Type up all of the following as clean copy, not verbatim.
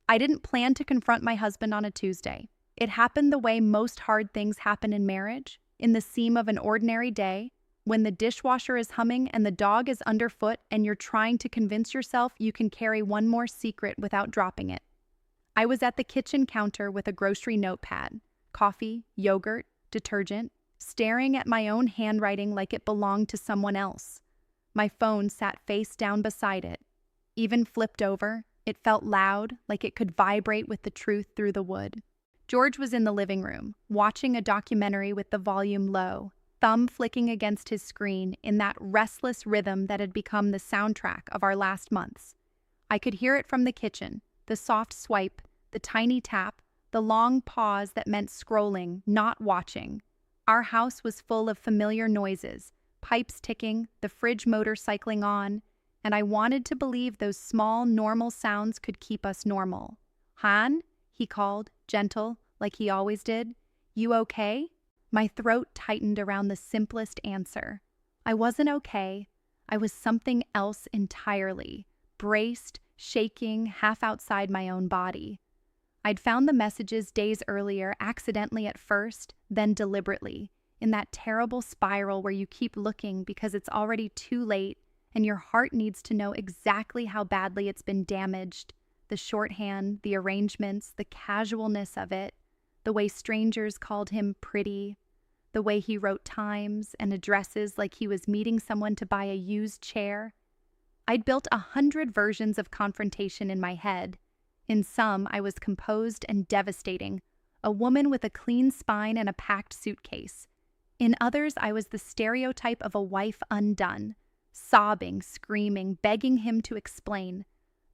I didn't plan to confront my husband on a Tuesday. It happened the way most hard things happen in marriage, in the seam of an ordinary day, when the dishwasher is humming and the dog is underfoot and you're trying to convince yourself you can carry one more secret without dropping it. I was at the kitchen counter with a grocery notepad, coffee, yogurt, detergent, staring at my own handwriting like it belonged to someone else. My phone sat face down beside it. Even flipped over, it felt loud, like it could vibrate with the truth through the wood. George was in the living room, watching a documentary with the volume low, thumb flicking against his screen in that restless rhythm that had become the soundtrack of our last months. I could hear it from the kitchen, the soft swipe, the tiny tap, the long pause that meant scrolling, not watching. Our house was full of familiar noises, pipes ticking, the fridge motor cycling on, and I wanted to believe those small, normal sounds could keep us normal. "Han?" he called, gentle, like he always did. "You okay?" My throat tightened around the simplest answer. I wasn't okay. I was something else entirely, braced, shaking, half outside my own body. I'd found the messages days earlier, accidentally at first, then deliberately, in that terrible spiral where you keep looking because it's already too late and your heart needs to know exactly how badly it's been damaged. The shorthand, the arrangements, the casualness of it, the way strangers called him pretty, the way he wrote times and addresses like he was meeting someone to buy a used chair. I'd built 100 versions of confrontation in my head. In some, I was composed and devastating, a woman with a clean spine and a packed suitcase. In others, I was the stereotype of a wife undone, sobbing, screaming, begging him to explain.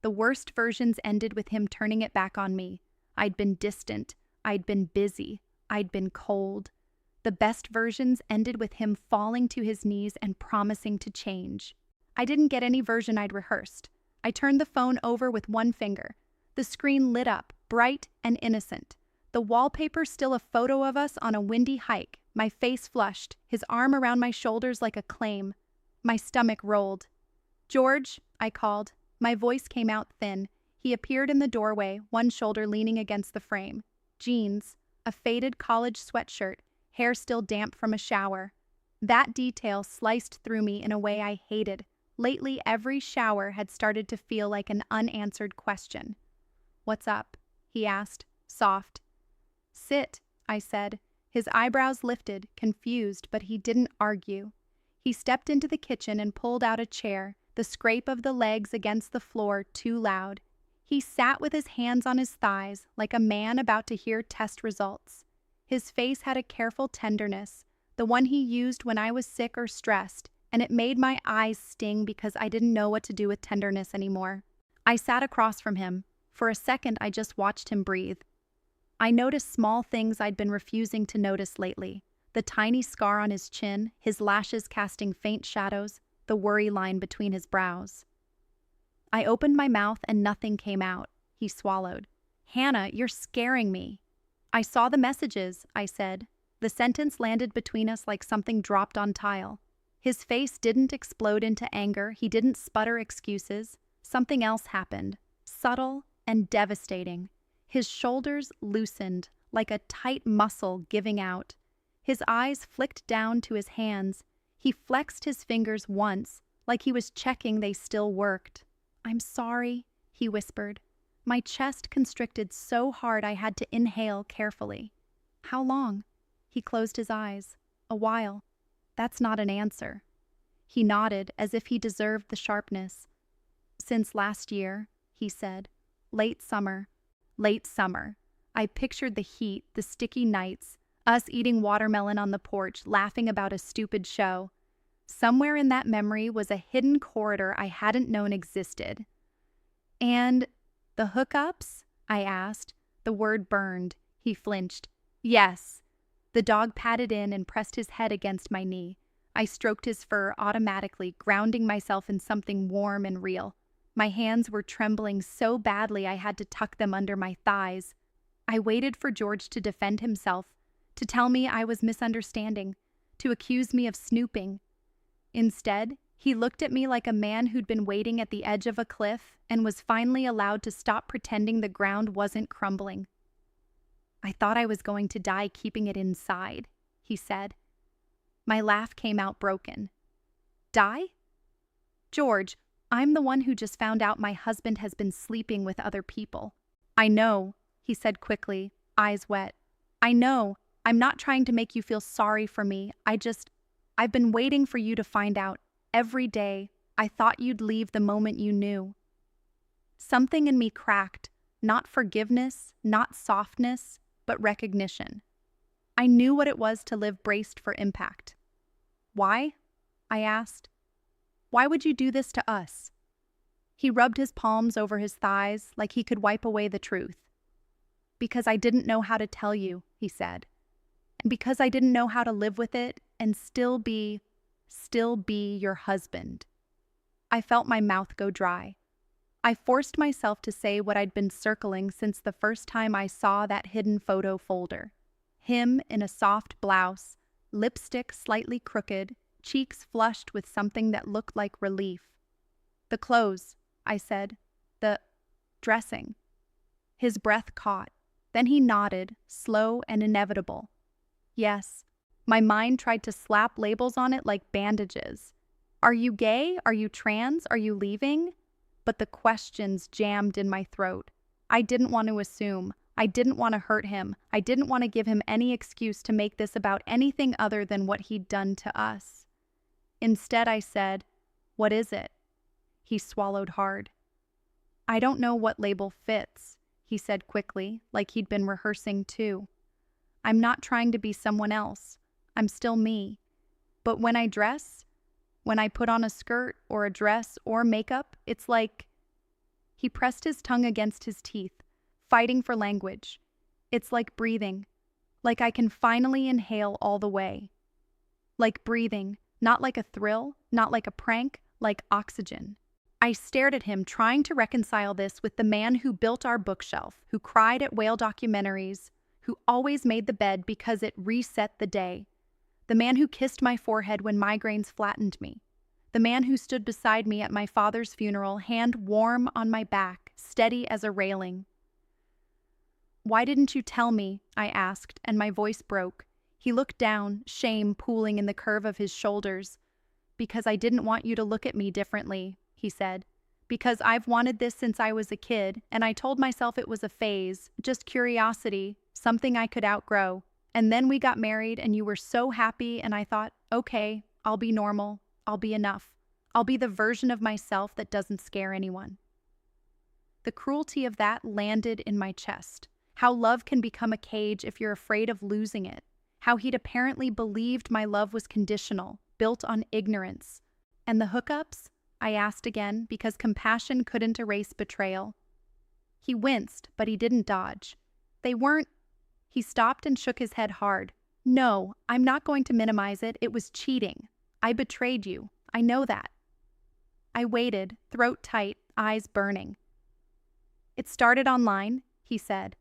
The worst versions ended with him turning it back on me. I'd been distant, I'd been busy, I'd been cold. The best versions ended with him falling to his knees and promising to change. I didn't get any version I'd rehearsed. I turned the phone over with one finger. The screen lit up, bright and innocent. The wallpaper still a photo of us on a windy hike, my face flushed, his arm around my shoulders like a claim. My stomach rolled. "George," I called. My voice came out thin. He appeared in the doorway, one shoulder leaning against the frame. Jeans, a faded college sweatshirt, hair still damp from a shower. That detail sliced through me in a way I hated. Lately, every shower had started to feel like an unanswered question. "What's up?" he asked, soft. "Sit," I said. His eyebrows lifted, confused, but he didn't argue. He stepped into the kitchen and pulled out a chair, the scrape of the legs against the floor too loud. He sat with his hands on his thighs, like a man about to hear test results. His face had a careful tenderness, the one he used when I was sick or stressed, and it made my eyes sting because I didn't know what to do with tenderness anymore. I sat across from him. For a second, I just watched him breathe. I noticed small things I'd been refusing to notice lately. The tiny scar on his chin, his lashes casting faint shadows, the worry line between his brows. I opened my mouth and nothing came out. He swallowed. "Hannah, you're scaring me." "I saw the messages," I said. The sentence landed between us like something dropped on tile. His face didn't explode into anger, he didn't sputter excuses. Something else happened, subtle and devastating. His shoulders loosened, like a tight muscle giving out. His eyes flicked down to his hands. He flexed his fingers once, like he was checking they still worked. "I'm sorry," he whispered. My chest constricted so hard I had to inhale carefully. "How long?" He closed his eyes. "A while." "That's not an answer." He nodded as if he deserved the sharpness. "Since last year," he said. "Late summer." Late summer. I pictured the heat, the sticky nights, us eating watermelon on the porch, laughing about a stupid show. Somewhere in that memory was a hidden corridor I hadn't known existed. "And the hookups?" I asked. The word burned. He flinched. "Yes." The dog patted in and pressed his head against my knee. I stroked his fur automatically, grounding myself in something warm and real. My hands were trembling so badly I had to tuck them under my thighs. I waited for George to defend himself, to tell me I was misunderstanding, to accuse me of snooping. Instead, He looked at me like a man who'd been waiting at the edge of a cliff and was finally allowed to stop pretending the ground wasn't crumbling. "I thought I was going to die keeping it inside," he said. My laugh came out broken. "Die? George, I'm the one who just found out my husband has been sleeping with other people." "I know," he said quickly, eyes wet. "I know. I'm not trying to make you feel sorry for me. I've been waiting for you to find out. Every day, I thought you'd leave the moment you knew." Something in me cracked, not forgiveness, not softness, but recognition. I knew what it was to live braced for impact. "Why?" I asked. "Why would you do this to us?" He rubbed his palms over his thighs like he could wipe away the truth. "Because I didn't know how to tell you," he said. "And because I didn't know how to live with it and still be your husband." I felt my mouth go dry. I forced myself to say what I'd been circling since the first time I saw that hidden photo folder. Him in a soft blouse, lipstick slightly crooked, cheeks flushed with something that looked like relief. "The clothes," I said. "The dressing." His breath caught. Then he nodded, slow and inevitable. "Yes." My mind tried to slap labels on it like bandages. "Are you gay? Are you trans? Are you leaving?" But the questions jammed in my throat. I didn't want to assume. I didn't want to hurt him. I didn't want to give him any excuse to make this about anything other than what he'd done to us. Instead, I said, "What is it?" He swallowed hard. "I don't know what label fits," he said quickly, like he'd been rehearsing too. "I'm not trying to be someone else. I'm still me. But when I dress, when I put on a skirt or a dress or makeup, it's like..." He pressed his tongue against his teeth, fighting for language. "It's like breathing. Like I can finally inhale all the way. Like breathing, not like a thrill, not like a prank, like oxygen." I stared at him, trying to reconcile this with the man who built our bookshelf, who cried at whale documentaries, who always made the bed because it reset the day. The man who kissed my forehead when migraines flattened me. The man who stood beside me at my father's funeral, hand warm on my back, steady as a railing. "Why didn't you tell me?" I asked, and my voice broke. He looked down, shame pooling in the curve of his shoulders. "Because I didn't want you to look at me differently," he said. "Because I've wanted this since I was a kid, and I told myself it was a phase, just curiosity, something I could outgrow. And then we got married and you were so happy and I thought, okay, I'll be normal. I'll be enough. I'll be the version of myself that doesn't scare anyone." The cruelty of that landed in my chest. How love can become a cage if you're afraid of losing it. How he'd apparently believed my love was conditional, built on ignorance. "And the hookups?" I asked again, because compassion couldn't erase betrayal. He winced, but he didn't dodge. "They weren't..." He stopped and shook his head hard. "No, I'm not going to minimize it. It was cheating. I betrayed you. I know that." I waited, throat tight, eyes burning. "It started online," he said.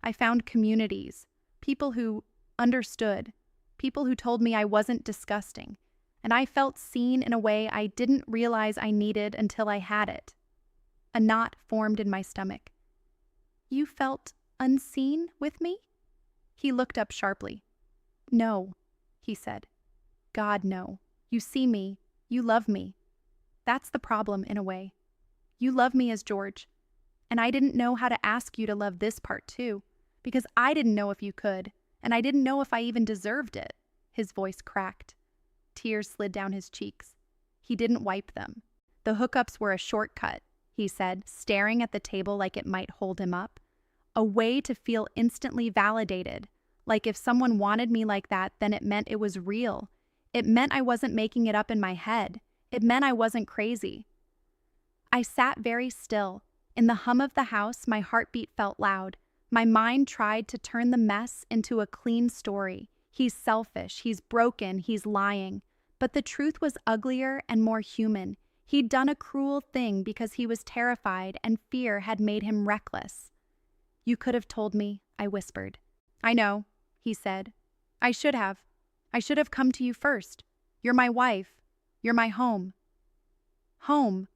"I found communities, people who understood, people who told me I wasn't disgusting, and I felt seen in a way I didn't realize I needed until I had it." A knot formed in my stomach. "You felt unseen with me?" He looked up sharply. "No," he said. "God, no. You see me. You love me. That's the problem, in a way. You love me as George. And I didn't know how to ask you to love this part too, because I didn't know if you could, and I didn't know if I even deserved it." His voice cracked. Tears slid down his cheeks. He didn't wipe them. "The hookups were a shortcut," he said, staring at the table like it might hold him up. "A way to feel instantly validated. Like if someone wanted me like that, then it meant it was real. It meant I wasn't making it up in my head. It meant I wasn't crazy." I sat very still. In the hum of the house, my heartbeat felt loud. My mind tried to turn the mess into a clean story. He's selfish, he's broken, he's lying. But the truth was uglier and more human. He'd done a cruel thing because he was terrified and fear had made him reckless. "You could have told me," I whispered. "I know," he said. I should have. I should have come to you first. You're my wife. You're my home. Home.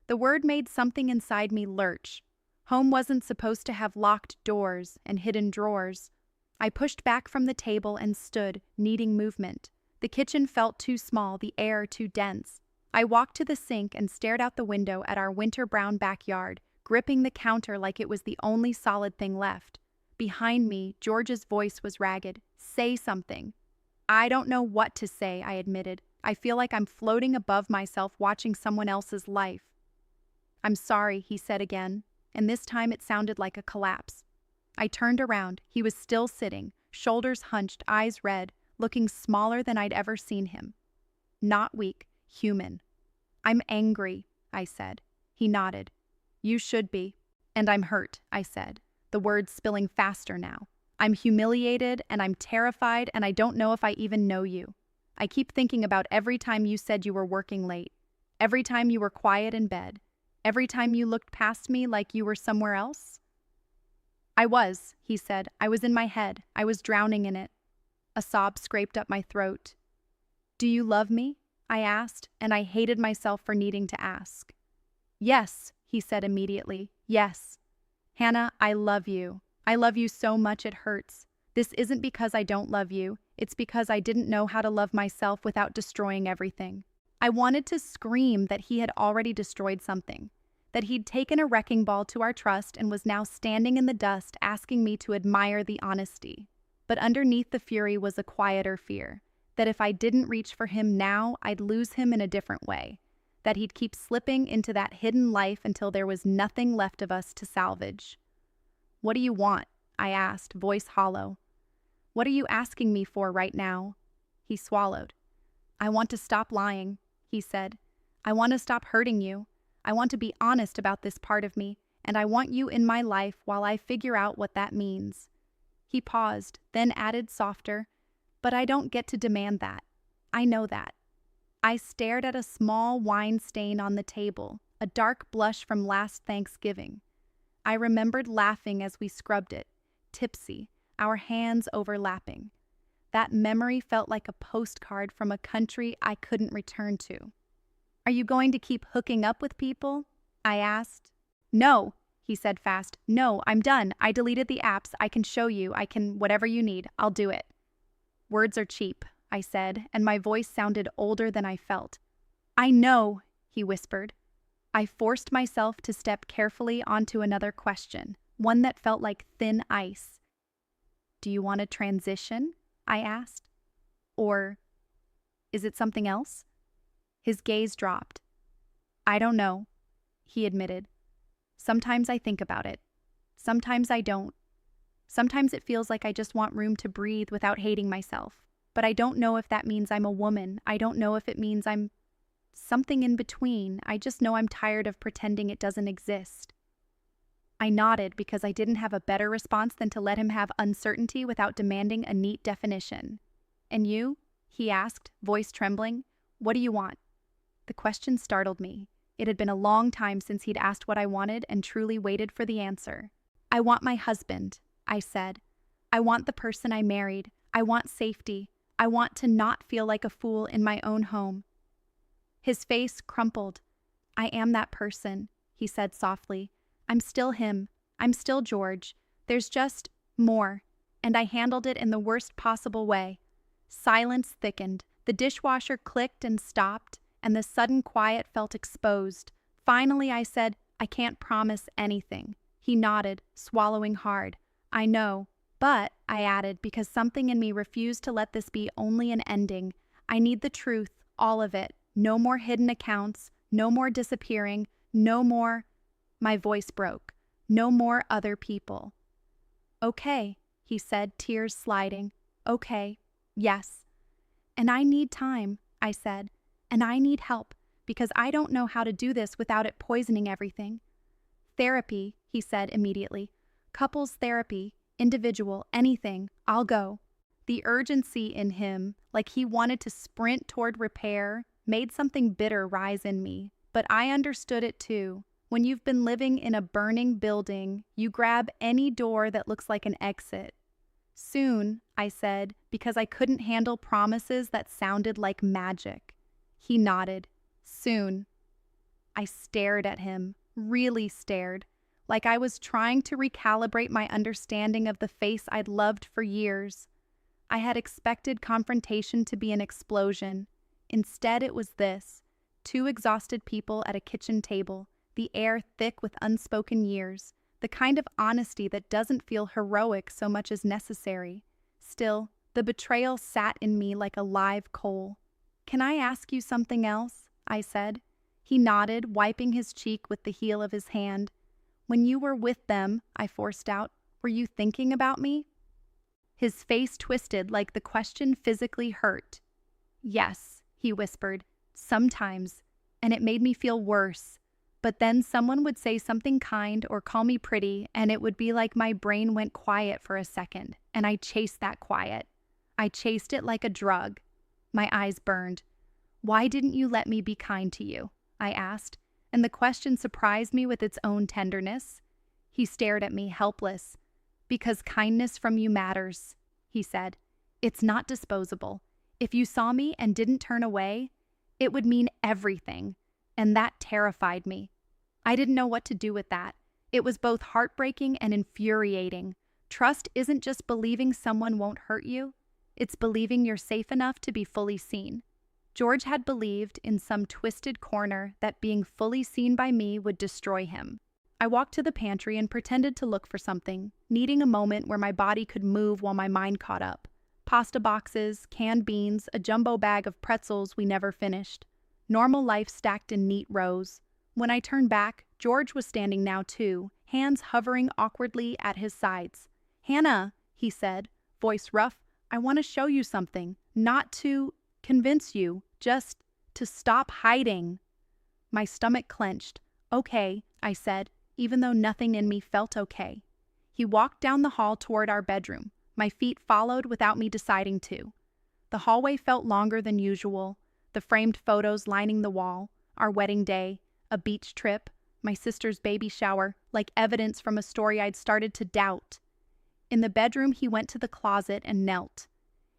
The word made something inside me lurch. Home wasn't supposed to have locked doors and hidden drawers. I pushed back from the table and stood, needing movement. The kitchen felt too small, the air too dense. I walked to the sink and stared out the window at our winter-brown backyard, gripping the counter like it was the only solid thing left. Behind me, George's voice was ragged. "Say something." "I don't know what to say," I admitted. "I feel like I'm floating above myself watching someone else's life." "I'm sorry," he said again, and this time it sounded like a collapse. I turned around. He was still sitting, shoulders hunched, eyes red, looking smaller than I'd ever seen him. Not weak, human. "I'm angry," I said. He nodded. "You should be." "And I'm hurt," I said, the words spilling faster now. "I'm humiliated, and I'm terrified, and I don't know if I even know you. I keep thinking about every time you said you were working late, every time you were quiet in bed, every time you looked past me like you were somewhere else." "I was," he said. "I was in my head. I was drowning in it." A sob scraped up my throat. "Do you love me?" I asked, and I hated myself for needing to ask. "Yes," he said immediately. "Yes. Hannah, I love you. I love you so much it hurts. This isn't because I don't love you. It's because I didn't know how to love myself without destroying everything." I wanted to scream that he had already destroyed something, that he'd taken a wrecking ball to our trust and was now standing in the dust asking me to admire the honesty. But underneath the fury was a quieter fear, that if I didn't reach for him now, I'd lose him in a different way, that he'd keep slipping into that hidden life until there was nothing left of us to salvage. "What do you want?" I asked, voice hollow. "What are you asking me for right now?" He swallowed. "I want to stop lying," he said. "I want to stop hurting you. I want to be honest about this part of me, and I want you in my life while I figure out what that means." He paused, then added softer, "But I don't get to demand that. I know that." I stared at a small wine stain on the table, a dark blush from last Thanksgiving. I remembered laughing as we scrubbed it, tipsy, our hands overlapping. That memory felt like a postcard from a country I couldn't return to. "Are you going to keep hooking up with people?" I asked. "No," he said fast. "No, I'm done. I deleted the apps. I can show you. I can, whatever you need. I'll do it." "Words are cheap," I said, and my voice sounded older than I felt. "I know," he whispered. I forced myself to step carefully onto another question, one that felt like thin ice. "Do you want a transition?" I asked. "Or is it something else?" His gaze dropped. "I don't know," he admitted. "Sometimes I think about it. Sometimes I don't. Sometimes it feels like I just want room to breathe without hating myself. But I don't know if that means I'm a woman. I don't know if it means I'm something in between. I just know I'm tired of pretending it doesn't exist." I nodded because I didn't have a better response than to let him have uncertainty without demanding a neat definition. "And you?" he asked, voice trembling. "What do you want?" The question startled me. It had been a long time since he'd asked what I wanted and truly waited for the answer. "I want my husband," I said. "I want the person I married. I want safety. I want to not feel like a fool in my own home." His face crumpled. "I am that person," he said softly. "I'm still him. I'm still George. There's just more." And I handled it in the worst possible way. Silence thickened. The dishwasher clicked and stopped, and the sudden quiet felt exposed. Finally, I said, "I can't promise anything." He nodded, swallowing hard. "I know. But," I added, because something in me refused to let this be only an ending, "I need the truth, all of it. No more hidden accounts, no more disappearing, no more—" My voice broke. "No more other people." "Okay," he said, tears sliding. "Okay, yes." "And I need time," I said. "And I need help, because I don't know how to do this without it poisoning everything." "Therapy," he said immediately. "Couples therapy, individual, anything. I'll go." The urgency in him, like he wanted to sprint toward repair, made something bitter rise in me. But I understood it too. When you've been living in a burning building, you grab any door that looks like an exit. "Soon," I said, because I couldn't handle promises that sounded like magic. He nodded. "Soon." I stared at him, really stared, like I was trying to recalibrate my understanding of the face I'd loved for years. I had expected confrontation to be an explosion. Instead, it was this: two exhausted people at a kitchen table, the air thick with unspoken years, the kind of honesty that doesn't feel heroic so much as necessary. Still, the betrayal sat in me like a live coal. "Can I ask you something else?" I said. He nodded, wiping his cheek with the heel of his hand. "When you were with them," I forced out, "were you thinking about me?" His face twisted like the question physically hurt. "Yes," he whispered, "sometimes, and it made me feel worse. But then someone would say something kind or call me pretty, and it would be like my brain went quiet for a second, and I chased that quiet. I chased it like a drug." My eyes burned. "Why didn't you let me be kind to you?" I asked, and the question surprised me with its own tenderness. He stared at me, helpless. "Because kindness from you matters," he said. "It's not disposable. If you saw me and didn't turn away, it would mean everything, and that terrified me." I didn't know what to do with that. It was both heartbreaking and infuriating. Trust isn't just believing someone won't hurt you. It's believing you're safe enough to be fully seen. George had believed, in some twisted corner, that being fully seen by me would destroy him. I walked to the pantry and pretended to look for something, needing a moment where my body could move while my mind caught up. Pasta boxes, canned beans, a jumbo bag of pretzels we never finished. Normal life stacked in neat rows. When I turned back, George was standing now too, hands hovering awkwardly at his sides. "Hannah," he said, voice rough, "I want to show you something. Not to convince you, just to stop hiding." My stomach clenched. "Okay," I said, even though nothing in me felt okay. He walked down the hall toward our bedroom. My feet followed without me deciding to. The hallway felt longer than usual, the framed photos lining the wall, our wedding day, a beach trip, my sister's baby shower, like evidence from a story I'd started to doubt. In the bedroom, he went to the closet and knelt.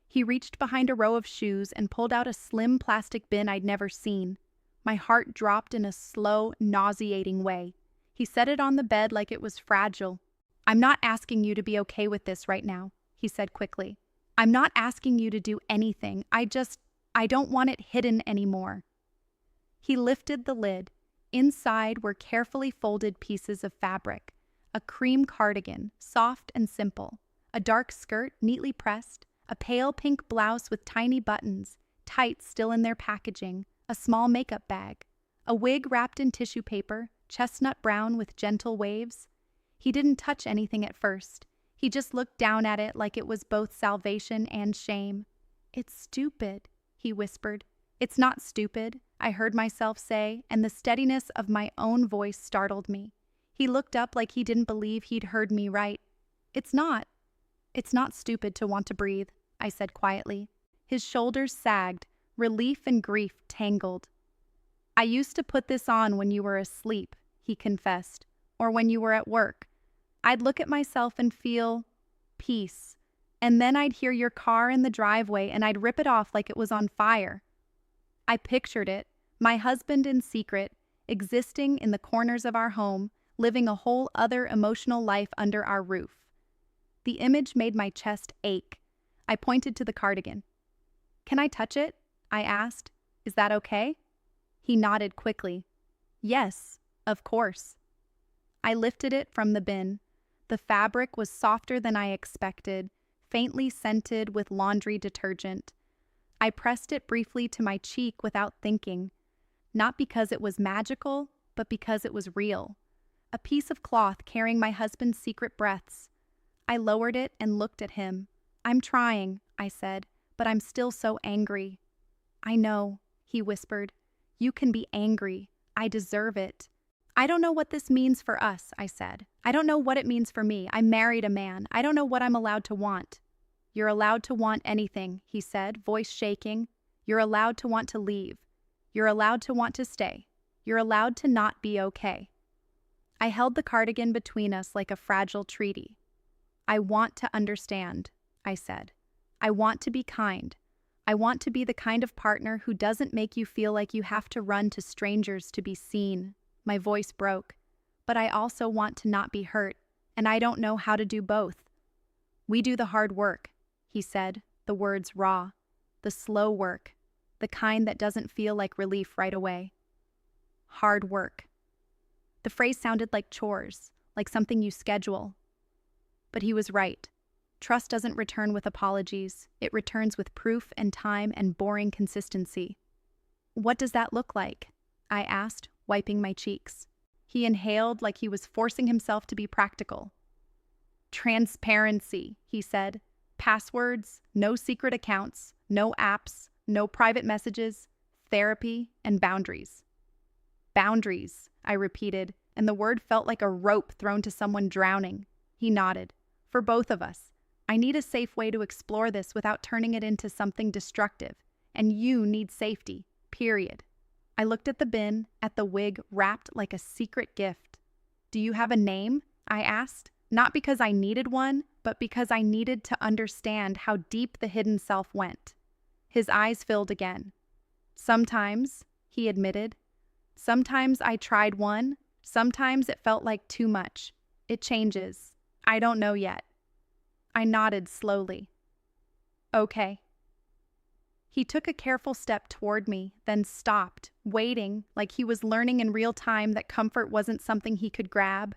He reached behind a row of shoes and pulled out a slim plastic bin I'd never seen. My heart dropped in a slow, nauseating way. He set it on the bed like it was fragile. "I'm not asking you to be okay with this right now," he said quickly. "I'm not asking you to do anything. I don't want it hidden anymore." He lifted the lid. Inside were carefully folded pieces of fabric. A cream cardigan, soft and simple. A dark skirt, neatly pressed. A pale pink blouse with tiny buttons, tights still in their packaging. A small makeup bag. A wig wrapped in tissue paper, chestnut brown with gentle waves. He didn't touch anything at first. He just looked down at it like it was both salvation and shame. "It's stupid," he whispered. "It's not stupid," I heard myself say, and the steadiness of my own voice startled me. He looked up like he didn't believe he'd heard me right. It's not stupid to want to breathe," I said quietly. His shoulders sagged, relief and grief tangled. "I used to put this on when you were asleep," he confessed, "or when you were at work. I'd look at myself and feel peace, and then I'd hear your car in the driveway and I'd rip it off like it was on fire." I pictured it, my husband in secret, existing in the corners of our home, living a whole other emotional life under our roof. The image made my chest ache. I pointed to the cardigan. "Can I touch it?" I asked. "Is that okay?" He nodded quickly. "Yes, of course." I lifted it from the bin. The fabric was softer than I expected, faintly scented with laundry detergent. I pressed it briefly to my cheek without thinking, not because it was magical, but because it was real. A piece of cloth carrying my husband's secret breaths. I lowered it and looked at him. "I'm trying," I said, "but I'm still so angry." "I know," he whispered. "You can be angry. I deserve it." "I don't know what this means for us," I said. "I don't know what it means for me. I married a man. I don't know what I'm allowed to want." "You're allowed to want anything," he said, voice shaking. "You're allowed to want to leave. You're allowed to want to stay. You're allowed to not be okay." I held the cardigan between us like a fragile treaty. "I want to understand," I said. "I want to be kind. I want to be the kind of partner who doesn't make you feel like you have to run to strangers to be seen. My voice broke. But I also want to not be hurt, and I don't know how to do both. We do the hard work, he said, the words raw. The slow work, the kind that doesn't feel like relief right away. Hard work. The phrase sounded like chores, like something you schedule. But he was right. Trust doesn't return with apologies. It returns with proof and time and boring consistency. What does that look like? I asked, wiping my cheeks. He inhaled like he was forcing himself to be practical. Transparency, he said. Passwords, no secret accounts, no apps, no private messages, therapy, and boundaries. Boundaries, I repeated, and the word felt like a rope thrown to someone drowning. He nodded. For both of us. I need a safe way to explore this without turning it into something destructive, and you need safety, period. I looked at the bin, at the wig wrapped like a secret gift. Do you have a name? I asked, not because I needed one, but because I needed to understand how deep the hidden self went. His eyes filled again. Sometimes, he admitted. Sometimes I tried one, sometimes it felt like too much. It changes. I don't know yet. I nodded slowly. Okay. He took a careful step toward me, then stopped, waiting, like he was learning in real time that comfort wasn't something he could grab.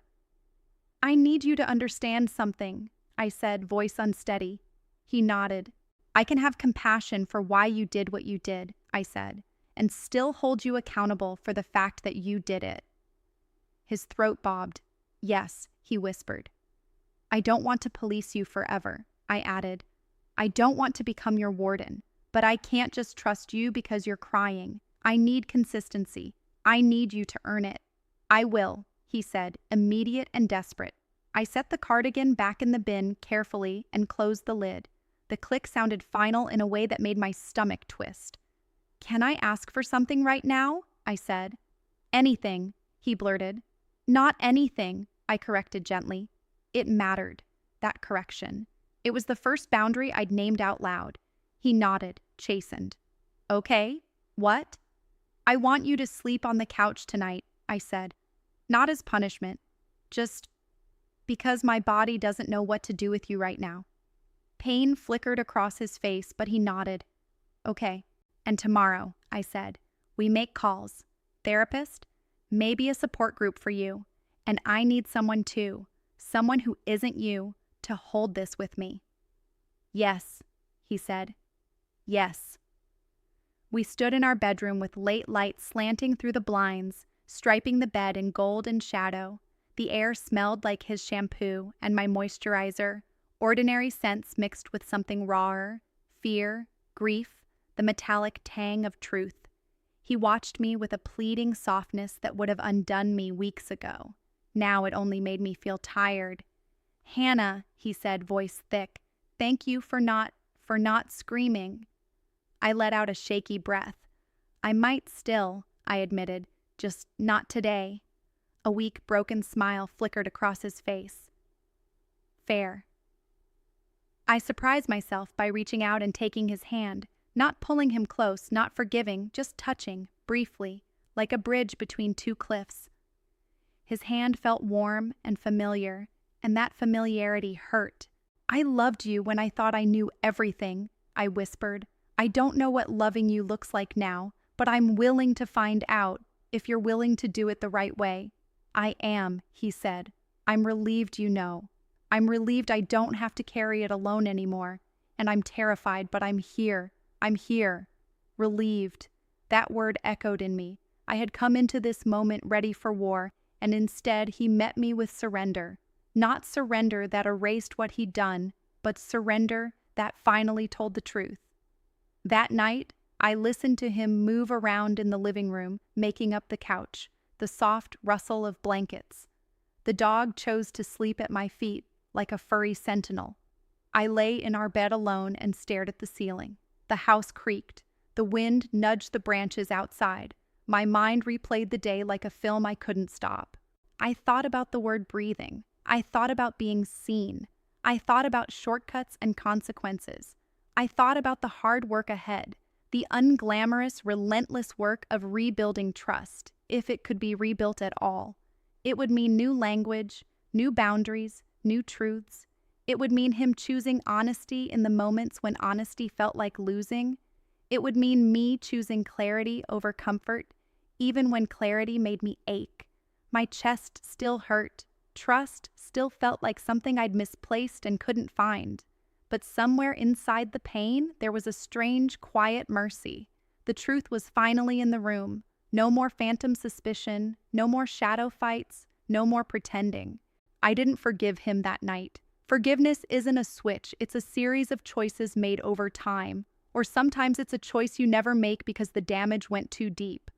I need you to understand something, I said, voice unsteady. He nodded. I can have compassion for why you did what you did, I said, and still hold you accountable for the fact that you did it. His throat bobbed. Yes, he whispered. I don't want to police you forever, I added. I don't want to become your warden, but I can't just trust you because you're crying. I need consistency. I need you to earn it. I will, he said, immediate and desperate. I set the cardigan back in the bin carefully and closed the lid. The click sounded final in a way that made my stomach twist. Can I ask for something right now? I said. Anything, he blurted. Not anything, I corrected gently. It mattered, that correction. It was the first boundary I'd named out loud. He nodded, chastened. Okay, what? I want you to sleep on the couch tonight, I said. Not as punishment, just because my body doesn't know what to do with you right now. Pain flickered across his face, but he nodded. Okay, and tomorrow, I said, we make calls. Therapist, maybe a support group for you. And I need someone too. Someone who isn't you, to hold this with me. Yes, he said. Yes. We stood in our bedroom with late light slanting through the blinds, striping the bed in gold and shadow. The air smelled like his shampoo and my moisturizer, ordinary scents mixed with something rawer, fear, grief, the metallic tang of truth. He watched me with a pleading softness that would have undone me weeks ago. Now it only made me feel tired. Hannah, he said, voice thick, thank you for not screaming. I let out a shaky breath. I might still, I admitted, just not today. A weak, broken smile flickered across his face. Fair. I surprised myself by reaching out and taking his hand, not pulling him close, not forgiving, just touching, briefly, like a bridge between two cliffs. His hand felt warm and familiar, and that familiarity hurt. I loved you when I thought I knew everything, I whispered. I don't know what loving you looks like now, but I'm willing to find out if you're willing to do it the right way. I am, he said. I'm relieved you know. I'm relieved I don't have to carry it alone anymore. And I'm terrified, but I'm here. I'm here. Relieved. That word echoed in me. I had come into this moment ready for war, and instead he met me with surrender. Not surrender that erased what he'd done, but surrender that finally told the truth. That night, I listened to him move around in the living room, making up the couch, the soft rustle of blankets. The dog chose to sleep at my feet like a furry sentinel. I lay in our bed alone and stared at the ceiling. The house creaked. The wind nudged the branches outside. My mind replayed the day like a film I couldn't stop. I thought about the word breathing. I thought about being seen. I thought about shortcuts and consequences. I thought about the hard work ahead, the unglamorous, relentless work of rebuilding trust, if it could be rebuilt at all. It would mean new language, new boundaries, new truths. It would mean him choosing honesty in the moments when honesty felt like losing. It would mean me choosing clarity over comfort, even when clarity made me ache. My chest still hurt. Trust still felt like something I'd misplaced and couldn't find. But somewhere inside the pain, there was a strange, quiet mercy. The truth was finally in the room. No more phantom suspicion, no more shadow fights, no more pretending. I didn't forgive him that night. Forgiveness isn't a switch, it's a series of choices made over time. Or sometimes it's a choice you never make because the damage went too deep.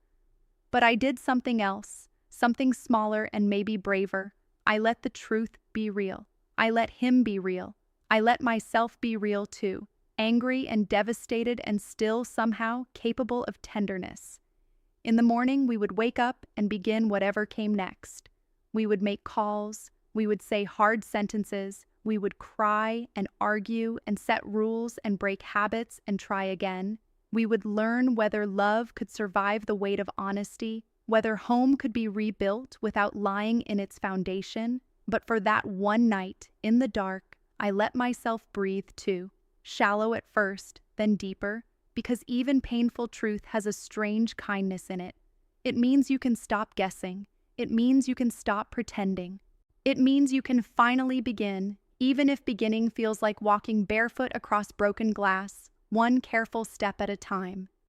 But I did something else, something smaller and maybe braver. I let the truth be real. I let him be real. I let myself be real too, angry and devastated and still somehow capable of tenderness. In the morning, we would wake up and begin whatever came next. We would make calls, we would say hard sentences, we would cry and argue and set rules and break habits and try again. We would learn whether love could survive the weight of honesty, whether home could be rebuilt without lying in its foundation. But for that one night, in the dark, I let myself breathe too, shallow at first, then deeper, because even painful truth has a strange kindness in it. It means you can stop guessing. It means you can stop pretending. It means you can finally begin, even if beginning feels like walking barefoot across broken glass, one careful step at a time.